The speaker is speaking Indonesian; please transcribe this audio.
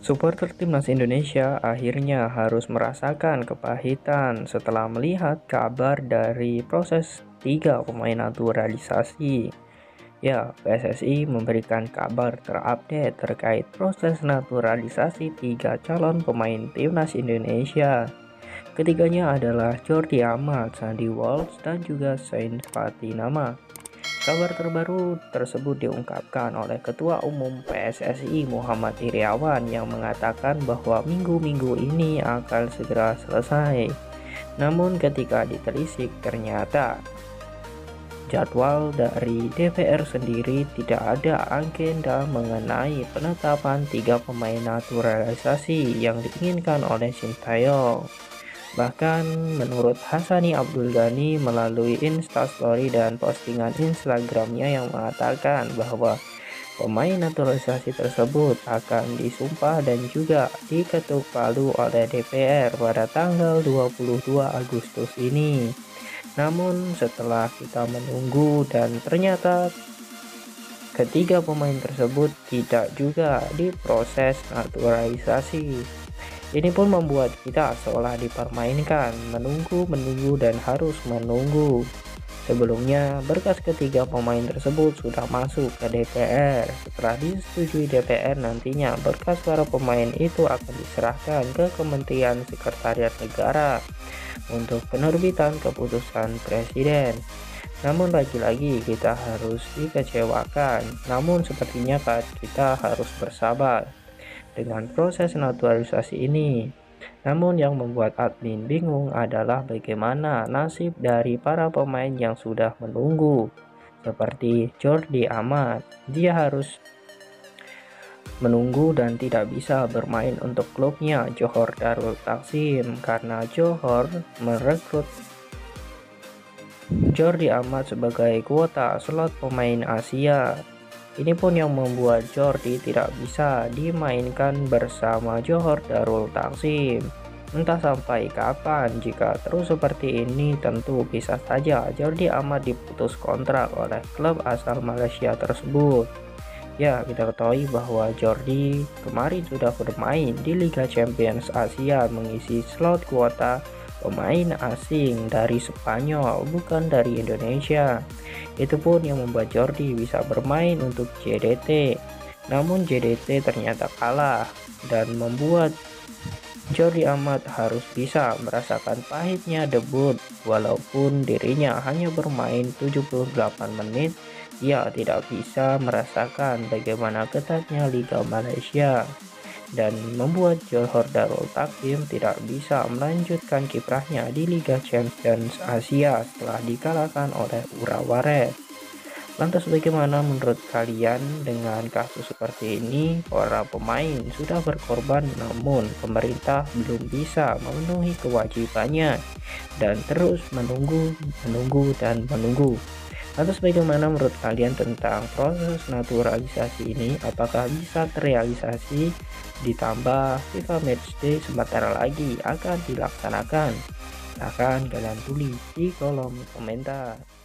Supporter timnas Indonesia akhirnya harus merasakan kepahitan setelah melihat kabar dari proses 3 pemain naturalisasi. Ya, PSSI memberikan kabar terupdate terkait proses naturalisasi 3 calon pemain timnas Indonesia. Ketiganya adalah Jordi Amat, Sandy Walsh, dan juga Zain Fatinama. Kabar terbaru tersebut diungkapkan oleh Ketua Umum PSSI Muhammad Iriawan yang mengatakan bahwa minggu-minggu ini akan segera selesai. Namun ketika ditelisik ternyata jadwal dari DPR sendiri tidak ada agenda mengenai penetapan 3 pemain naturalisasi yang diinginkan oleh Sintayong. Bahkan menurut Hasani Abdul Ghani melalui Instastory dan postingan Instagramnya yang mengatakan bahwa pemain naturalisasi tersebut akan disumpah dan juga diketuk palu oleh DPR pada tanggal 22 Agustus ini. Namun setelah kita menunggu dan ternyata ketiga pemain tersebut tidak juga diproses naturalisasi. Ini pun membuat kita seolah dipermainkan, menunggu dan harus menunggu. Sebelumnya, berkas ketiga pemain tersebut sudah masuk ke DPR. Setelah disetujui DPR, nantinya berkas para pemain itu akan diserahkan ke Kementerian Sekretariat Negara untuk penerbitan keputusan Presiden. Namun lagi-lagi kita harus dikecewakan. Namun sepertinya kita harus bersabar dengan proses naturalisasi ini. Namun yang membuat admin bingung adalah bagaimana nasib dari para pemain yang sudah menunggu. Seperti Jordi Amat, dia harus menunggu dan tidak bisa bermain untuk klubnya Johor Darul Takzim karena Johor merekrut Jordi Amat sebagai kuota slot pemain Asia. Ini pun yang membuat Jordi tidak bisa dimainkan bersama Johor Darul Takzim. Entah sampai kapan, jika terus seperti ini tentu bisa saja Jordi Amat diputus kontrak oleh klub asal Malaysia tersebut. Ya, kita ketahui bahwa Jordi kemarin sudah bermain di Liga Champions Asia mengisi slot kuota pemain asing dari Spanyol, bukan dari Indonesia. Itu pun yang membuat Jordi bisa bermain untuk JDT. Namun JDT ternyata kalah dan membuat Jordi Amat harus bisa merasakan pahitnya debut. Walaupun dirinya hanya bermain 78 menit, ia tidak bisa merasakan bagaimana ketatnya Liga Malaysia dan membuat Johor Darul Takzim tidak bisa melanjutkan kiprahnya di Liga Champions Asia setelah dikalahkan oleh Urawa. Lantas bagaimana menurut kalian dengan kasus seperti ini? Para pemain sudah berkorban namun pemerintah belum bisa memenuhi kewajibannya dan terus menunggu. Lantas bagaimana menurut kalian tentang proses naturalisasi ini? Apakah bisa terrealisasi? Ditambah FIFA Matchday sebentar lagi akan dilaksanakan. Silahkan kalian tulis di kolom komentar.